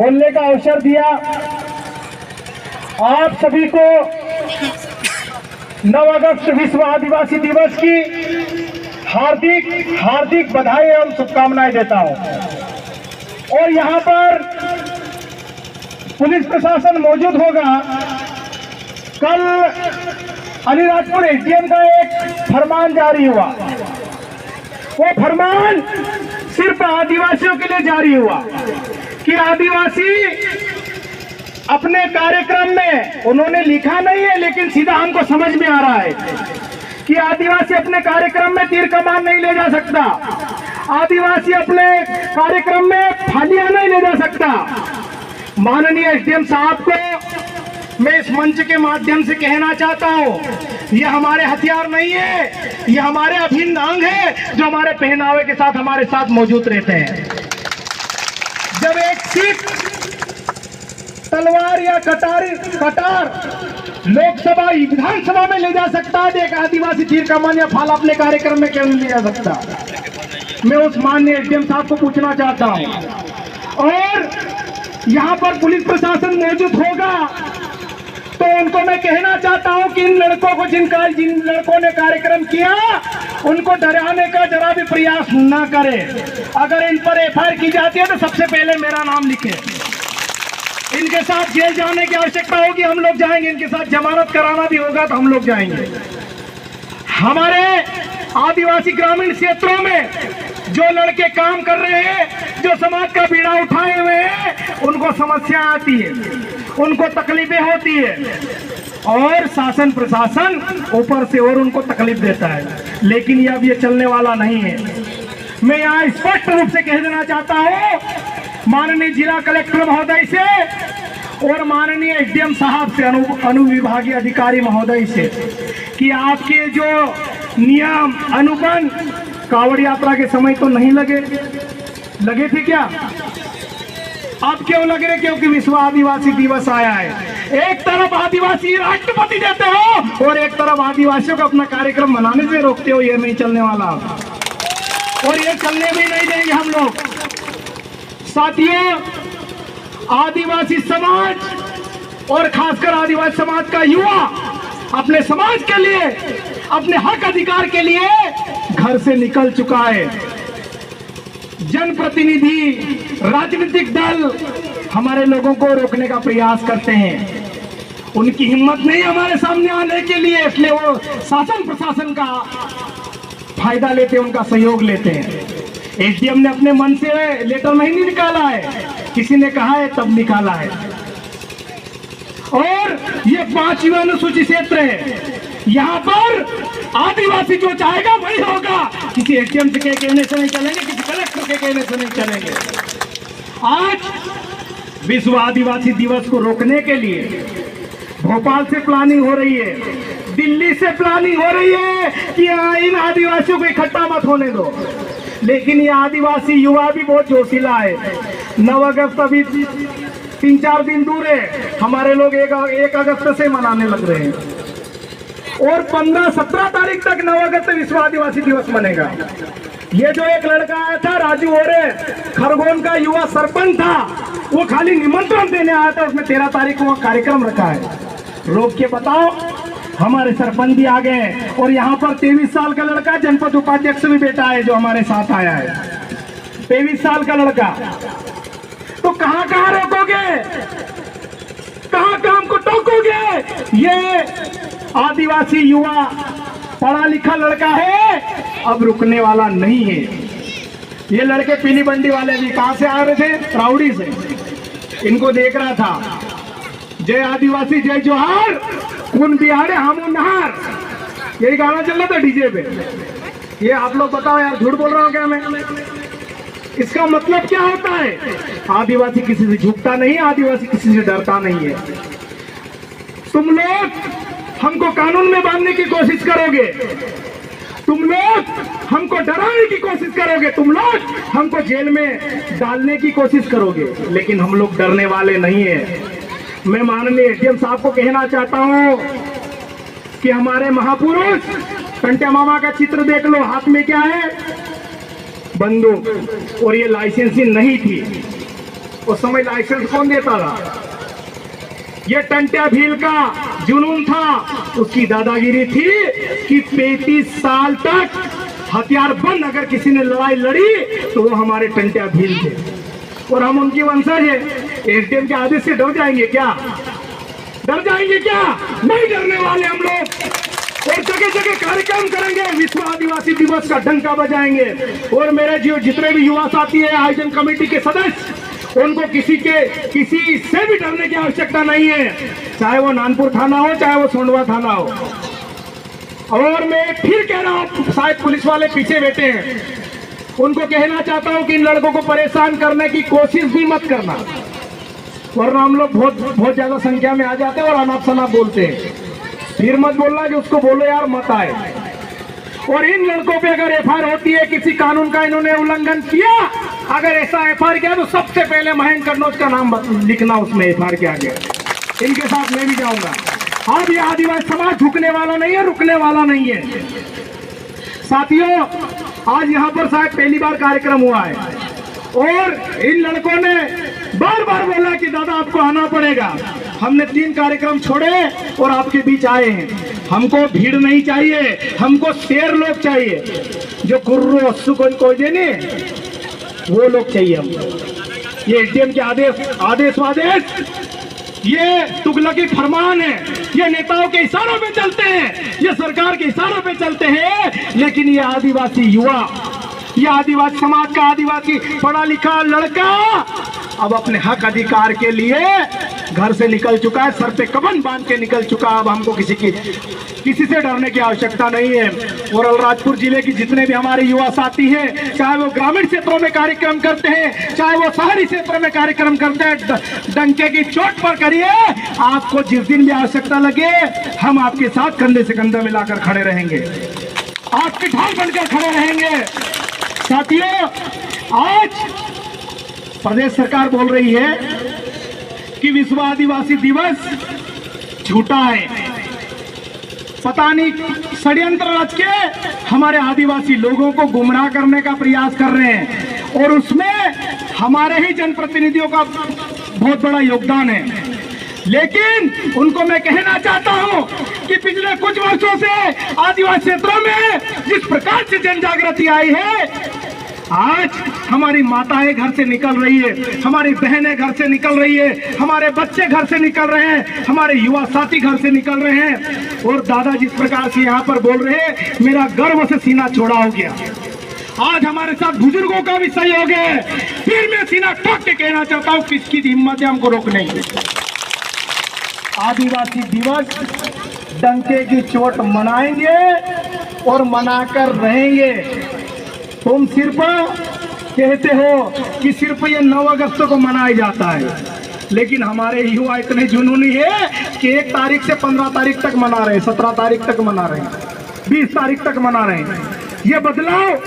बोलने का अवसर दिया। आप सभी को 9 अगस्त विश्व आदिवासी दिवस की हार्दिक हार्दिक बधाई एवं शुभकामनाएं देता हूं। और यहां पर पुलिस प्रशासन मौजूद होगा। कल अलीराजपुर एसडीएम का एक फरमान जारी हुआ। वो फरमान सिर्फ आदिवासियों के लिए जारी हुआ कि आदिवासी अपने कार्यक्रम में, उन्होंने लिखा नहीं है लेकिन सीधा हमको समझ में आ रहा है कि आदिवासी अपने कार्यक्रम में तीर कमान नहीं ले जा सकता, आदिवासी अपने कार्यक्रम में फालियां नहीं ले जा सकता। माननीय एसडीएम साहब को मैं इस मंच के माध्यम से कहना चाहता हूं, ये हमारे हथियार नहीं है, ये हमारे अभिन्न अंग है जो हमारे पहनावे के साथ हमारे साथ मौजूद रहते हैं। जब एक सिख तलवार या कटार लोकसभा विधानसभा में ले जा सकता है, एक आदिवासी तीर कमान या फाल अपने कार्यक्रम में क्यों नहीं ले जा सकता? मैं उस माननीय एसडीएम साहब को पूछना चाहता हूं। और यहां पर पुलिस प्रशासन मौजूद होगा तो उनको मैं कहना चाहता हूं कि इन लड़कों को जिन लड़कों ने कार्यक्रम किया उनको डराने का जरा भी प्रयास न करें। अगर इन पर एफआईआर की जाती है तो सबसे पहले मेरा नाम लिखे। इनके साथ जेल जाने की आवश्यकता होगी, हम लोग जाएंगे। इनके साथ जमानत कराना भी होगा तो हम लोग जाएंगे। हमारे आदिवासी ग्रामीण क्षेत्रों में जो लड़के काम कर रहे हैं, जो समाज का बीड़ा उठाए हुए हैं, उनको समस्या आती है, उनको तकलीफें होती है और शासन प्रशासन ऊपर से और उनको तकलीफ देता है। लेकिन ये अब ये चलने वाला नहीं है। मैं यहाँ स्पष्ट रूप से कह देना चाहता हूँ माननीय जिला कलेक्टर महोदय से और माननीय एसडीएम साहब से, अनुविभागीय अधिकारी महोदय से, कि आपके जो नियम अनुबंध कांवड़ यात्रा के समय तो नहीं लगे थे क्या? अब क्यों लग रहे? क्योंकि विश्व आदिवासी दिवस आया है। एक तरफ आदिवासी राष्ट्रपति देते हो और एक तरफ आदिवासियों को अपना कार्यक्रम मनाने से रोकते हो। ये नहीं चलने वाला और ये चलने भी नहीं देंगे हम लोग। साथियों, आदिवासी समाज और खासकर आदिवासी समाज का युवा अपने समाज के लिए, अपने हक अधिकार के लिए घर से निकल चुका है। जनप्रतिनिधि, राजनीतिक दल हमारे लोगों को रोकने का प्रयास करते हैं। उनकी हिम्मत नहीं हमारे सामने आने के लिए, इसलिए वो शासन प्रशासन का फायदा लेते हैं, उनका सहयोग लेते हैं। एसडीएम ने अपने मन से लेटर नहीं निकाला है, किसी ने कहा है तब निकाला है। और ये 5 अनुसूचित क्षेत्र है, यहाँ पर आदिवासी जो चाहेगा वही होगा। किसी एसडीएम के कहने से नहीं चलेंगे, किसी कलेक्टर के कहने से नहीं चलेंगे। आज विश्व आदिवासी दिवस को रोकने के लिए भोपाल से प्लानिंग हो रही है, दिल्ली से प्लानिंग हो रही है कि इन आदिवासियों को इकट्ठा मत होने दो। लेकिन ये आदिवासी युवा भी बहुत जोशीला है। 9 अगस्त अभी 3-4 दिन दूर है, हमारे लोग 1 अगस्त से मनाने लग रहे हैं और 15-17 तारीख तक 9 अगस्त विश्व आदिवासी दिवस मनेगा। ये जो एक लड़का आया था राजू ओरे, खरगोन का युवा सरपंच था, वो खाली निमंत्रण देने आया था, उसमें 13 तारीख को कार्यक्रम रखा है। रोक के बताओ, हमारे सरपंच भी आ गए और यहाँ पर 23 साल का लड़का जनपद उपाध्यक्ष भी बेटा है जो हमारे साथ आया है, 23 साल का लड़का। तो कहाँ कहाँ रोकोगे, कहाँ काम को टोकोगे? ये आदिवासी युवा पढ़ा लिखा लड़का है, अब रुकने वाला नहीं है। ये लड़के पीली बंडी वाले भी कहां से आ रहे थे? राउडी से। इनको देख रहा था, जय आदिवासी जय जोहार, खून बिहारे हमू नहार, यही गाना चल रहा था डीजे पे। ये आप लोग बताओ यार, झूठ बोल रहा हूँ क्या मैं? इसका मतलब क्या होता है? आदिवासी किसी से झुकता नहीं, आदिवासी किसी से डरता नहीं है। तुम लोग हमको कानून में बांधने की कोशिश करोगे, तुम लोग हमको डराने की कोशिश करोगे, तुम लोग हमको जेल में डालने की कोशिश करोगे, लेकिन हम लोग डरने वाले नहीं है। मैं माननीय एसडीएम साहब को कहना चाहता हूं कि हमारे महापुरुष कंटे मामा का चित्र देख लो, हाथ में क्या है? बंदूक, और ये लाइसेंसी नहीं थी। उस समय लाइसेंस कौन देता था? ये टंट्या भील का जुनून था, उसकी दादागिरी थी कि 35 साल तक हथियार बंद अगर किसी ने लड़ाई लड़ी तो वो हमारे टंट्या भील थे और हम उनकी वंशज है। एसडीएम के आदेश से डर जाएंगे क्या? डर जाएंगे क्या? नहीं डरने वाले हम लोग। और जगह जगह कार्यक्रम करेंगे, विश्व आदिवासी दिवस का डंका बजाएंगे। और मेरे जो जितने भी युवा साथी है, आयोजन कमेटी के सदस्य, उनको किसी से भी डरने की आवश्यकता नहीं है, चाहे वो नानपुर थाना हो, चाहे वो सोंडवा थाना हो। और मैं फिर कह रहा हूँ, शायद पुलिस वाले पीछे बैठे हैं, उनको कहना चाहता हूँ कि इन लड़कों को परेशान करने की कोशिश भी मत करना, वरना हम लोग बहुत ज्यादा संख्या में आ जाते हैं और अनाप शनाप बोलते हैं। फिर मत बोलना कि उसको बोलो यार मत आए। और इन लड़कों पे अगर एफआईआर होती है, किसी कानून का इन्होंने उल्लंघन किया, अगर ऐसा एफआईआर किया तो सबसे पहले महेंद्र कन्नौज का नाम लिखना उसमें एफआईआर के आगे। इनके साथ मैं भी जाऊंगा। अब ये आदिवासी समाज झुकने वाला नहीं है, रुकने वाला नहीं है। साथियों, आज यहाँ पर शायद पहली बार कार्यक्रम हुआ है और इन लड़कों ने बार बार बोला कि दादा आपको आना पड़ेगा। हमने 3 कार्यक्रम छोड़े और आपके बीच आए हैं। हमको भीड़ नहीं चाहिए, हमको शेर लोग चाहिए, जो गुर्रू अस्सू कोई देने वो लोग चाहिए हमको। ये एसडीएम के आदेश वादेश, ये तुगलकी फरमान है, ये नेताओं के इशारों पे चलते हैं, ये सरकार के इशारों पे चलते हैं। लेकिन ये आदिवासी युवा, ये आदिवासी समाज का आदिवासी पढ़ा लिखा लड़का अब अपने हक अधिकार के लिए घर से निकल चुका है, सर पे कफन बांध के निकल चुका। अब हमको किसी से डरने की आवश्यकता नहीं है। और अलीराजपुर जिले की जितने भी हमारे युवा साथी हैं, चाहे वो ग्रामीण क्षेत्रों में कार्यक्रम करते हैं, चाहे वो शहरी क्षेत्रों में कार्यक्रम करते हैं, डंके की चोट पर करिए। आपको जिस दिन भी आवश्यकता लगे, हम आपके साथ कंधे से कंधा मिलाकर खड़े रहेंगे, आपकी ढाल बनकर खड़े रहेंगे। साथियों, आज प्रदेश सरकार बोल रही है कि विश्व आदिवासी दिवस झूठा है, पता नहीं षड्यंत्र रच के हमारे आदिवासी लोगों को गुमराह करने का प्रयास कर रहे हैं। और उसमें हमारे ही जनप्रतिनिधियों का बहुत बड़ा योगदान है। लेकिन उनको मैं कहना चाहता हूं कि पिछले कुछ वर्षों से आदिवासी क्षेत्रों में जिस प्रकार से जन जागृति आई है, आज हमारी माताएं घर से निकल रही है, हमारी बहनें घर से निकल रही है, हमारे बच्चे घर से निकल रहे हैं, हमारे युवा साथी घर से निकल रहे हैं। और दादा जिस प्रकार से यहाँ पर बोल रहे हैं, मेरा गर्व से सीना चौड़ा हो गया। आज हमारे साथ बुजुर्गों का भी सहयोग है। फिर मैं सीना ठोक के कहना चाहता हूँ, किसकी हिम्मत है हमको रोकने की। आदिवासी दिवस डंके की चोट मनाएंगे और मनाकर रहेंगे। तुम सिर्फ कहते हो कि सिर्फ ये 9 अगस्त को मनाया जाता है, लेकिन हमारे युवा इतने जुनूनी है कि 1 तारीख से 15 तारीख तक मना रहे हैं, 17 तारीख तक मना रहे हैं, 20 तारीख तक मना रहे हैं। ये बदलाव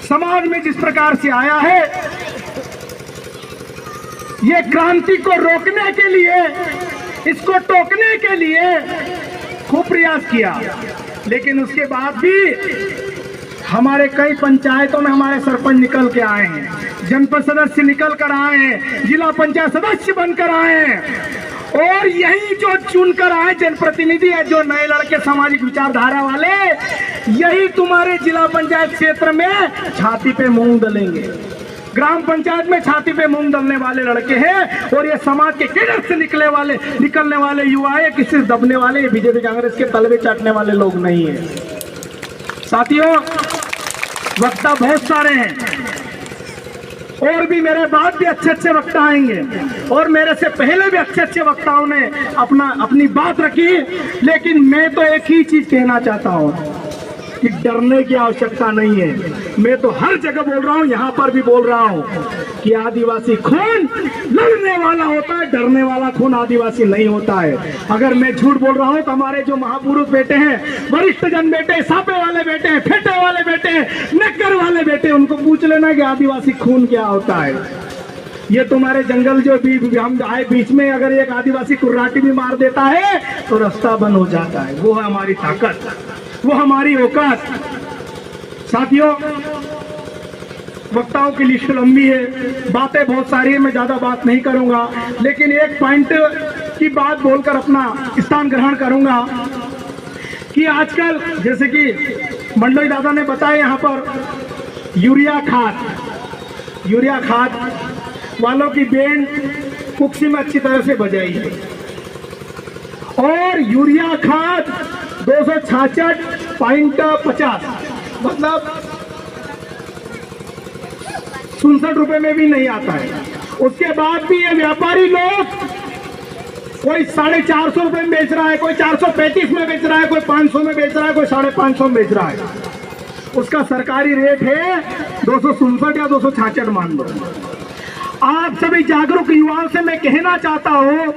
समाज में जिस प्रकार से आया है, ये क्रांति को रोकने के लिए, इसको टोकने के लिए खूब प्रयास किया। लेकिन उसके बाद भी हमारे कई पंचायतों में हमारे सरपंच निकल के आए हैं, जनपद सदस्य निकल कर आए हैं, जिला पंचायत सदस्य बनकर आए हैं। और यही जो चुनकर आए जनप्रतिनिधि है, जो नए लड़के सामाजिक विचारधारा वाले, यही तुम्हारे जिला पंचायत क्षेत्र में छाती पे मूंग दलेंगे, ग्राम पंचायत में छाती पे मूंग दलने वाले लड़के हैं। और ये समाज के केडर से निकलने वाले युवा है, किसी दबने वाले, बीजेपी कांग्रेस के तलवे चाटने वाले लोग नहीं है। साथियों, वक्ता बहुत सारे हैं और भी मेरे बाद भी अच्छे वक्ता आएंगे, और मेरे से पहले भी अच्छे वक्ताओं ने अपनी बात रखी। लेकिन मैं तो एक ही चीज कहना चाहता हूँ कि डरने की आवश्यकता नहीं है। मैं तो हर जगह बोल रहा हूँ, यहाँ पर भी बोल रहा हूँ कि आदिवासी खून लड़ने वाला होता है, डरने वाला खून आदिवासी नहीं होता है। अगर मैं झूठ बोल रहा हूँ तो हमारे जो महापुरुष बेटे हैं, वरिष्ठ जन बेटे, सापे वाले बेटे हैं, फेटे वाले बेटे हैं, नक्कर वाले बेटे, उनको पूछ लेना कि आदिवासी खून क्या होता है। ये तुम्हारे जंगल जो भी हम आए बीच में, अगर एक आदिवासी कुर्राटी भी मार देता है तो रास्ता बंद हो जाता है। वो है हमारी ताकत, वो हमारी औकात। साथियों, वक्ताओं की लिस्ट लंबी है, बातें बहुत सारी है, मैं ज़्यादा बात नहीं करूंगा, लेकिन एक पॉइंट की बात बोलकर अपना स्थान ग्रहण करूंगा कि आजकल जैसे कि मंडोई दादा ने बताया यहाँ पर यूरिया खाद वालों की बैंड कुक्सी में अच्छी तरह से बजाई है और यूरिया खाद 266.50 मतलब 67 रुपए में भी नहीं आता है। उसके बाद भी ये व्यापारी लोग कोई 450 रुपए में बेच रहा है, कोई 435 में बेच रहा है, कोई 500 में बेच रहा है, कोई 550 में बेच रहा है। उसका सरकारी रेट है 267 या 266 मान लो। आप सभी जागरूक युवाओं से मैं कहना चाहता हूं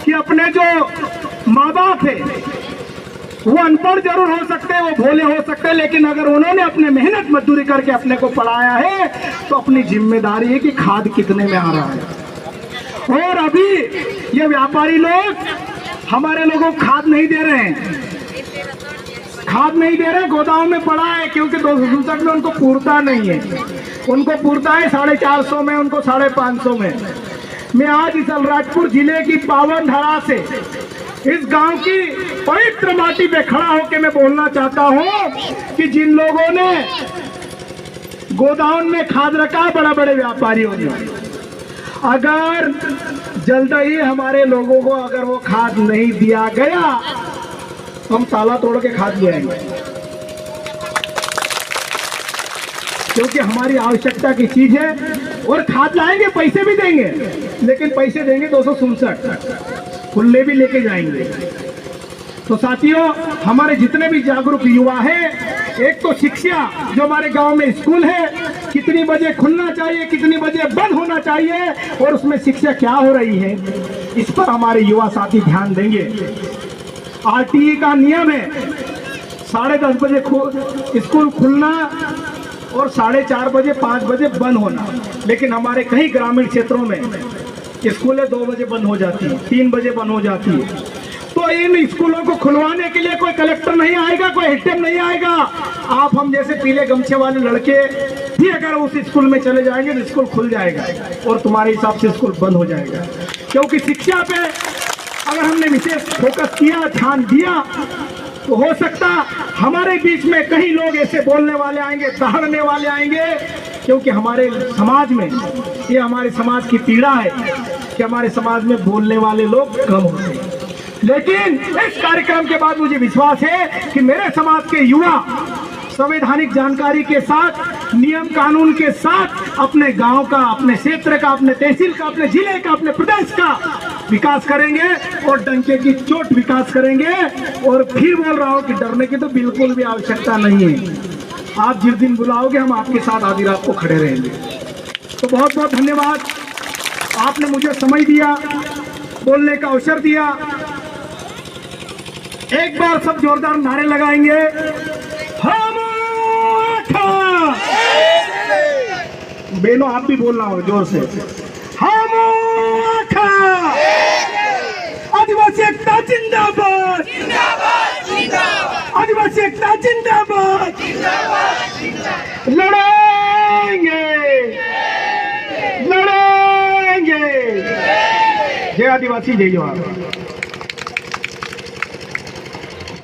कि अपने जो माँ बाप है वो अनपढ़ जरूर हो सकते हैं, वो भोले हो सकते हैं, लेकिन अगर उन्होंने अपने मेहनत मजदूरी करके अपने को पढ़ाया है तो अपनी जिम्मेदारी है कि खाद कितने में आ रहा है। और अभी ये व्यापारी लोग हमारे लोगों को खाद नहीं दे रहे हैं, गोदाम में पड़ा है, क्योंकि 267 में उनको पूरता नहीं है, उनको पूरता है 450 में, उनको 550 में। मैं आज इस अलीराजपुर जिले की पावन धरा से इस गांव की पवित्र माटी पे खड़ा होकर मैं बोलना चाहता हूं कि जिन लोगों ने गोदाम में खाद रखा, बड़ा बड़े व्यापारियों ने, अगर जल्द ही हमारे लोगों को अगर वो खाद नहीं दिया गया तो हम ताला तोड़ के खाद ले आएंगे, क्योंकि हमारी आवश्यकता की चीज है। और खाद लाएंगे, पैसे भी देंगे, लेकिन पैसे देंगे 267, खुले भी लेके जाएंगे। तो साथियों, हमारे जितने भी जागरूक युवा हैं, एक तो शिक्षा, जो हमारे गांव में स्कूल है, कितनी बजे खुलना चाहिए, कितनी बजे बंद होना चाहिए और उसमें शिक्षा क्या हो रही है, इस पर हमारे युवा साथी ध्यान देंगे। आरटीई का नियम है 10:30 बजे स्कूल खुलना और 4:30 बजे 5 बजे बंद होना, लेकिन हमारे कई ग्रामीण क्षेत्रों में स्कूलें 2 बजे बंद हो जाती है, 3 बजे बंद हो जाती है। तो इन स्कूलों को खुलवाने के लिए कोई कलेक्टर नहीं आएगा, कोई हेडम नहीं आएगा। आप हम जैसे पीले गमछे वाले लड़के भी अगर उस स्कूल में चले जाएंगे तो स्कूल खुल जाएगा और तुम्हारे हिसाब से स्कूल बंद हो जाएगा। क्योंकि शिक्षा पे अगर हमने विशेष फोकस किया, ध्यान दिया, तो हो सकता हमारे बीच में कई लोग ऐसे बोलने वाले आएंगे, दहाड़ने वाले आएंगे, क्योंकि हमारे समाज में, ये हमारे समाज की पीड़ा है कि हमारे समाज में बोलने वाले लोग कम होते हैं। लेकिन इस कार्यक्रम के बाद मुझे विश्वास है कि मेरे समाज के युवा संवैधानिक जानकारी के साथ, नियम कानून के साथ अपने गांव का, अपने क्षेत्र का, अपने तहसील का, अपने जिले का, अपने प्रदेश का विकास करेंगे और डंके की चोट विकास करेंगे। और फिर बोल रहा हूं कि डरने की तो बिल्कुल भी आवश्यकता नहीं है। आप जिस दिन बुलाओगे हम आपके साथ आधी रात को खड़े रहेंगे। तो बहुत बहुत धन्यवाद, आपने मुझे समय दिया, बोलने का अवसर दिया। एक बार सब जोरदार नारे लगाएंगे, हम बेनो, आप भी बोलना हो जोर से, हम आदिवासी एकता जिंदाबाद, आदिवासी एकता जिंदाबाद, लड़ेंगे लड़ेंगे। जय आदिवासी, जय जवान।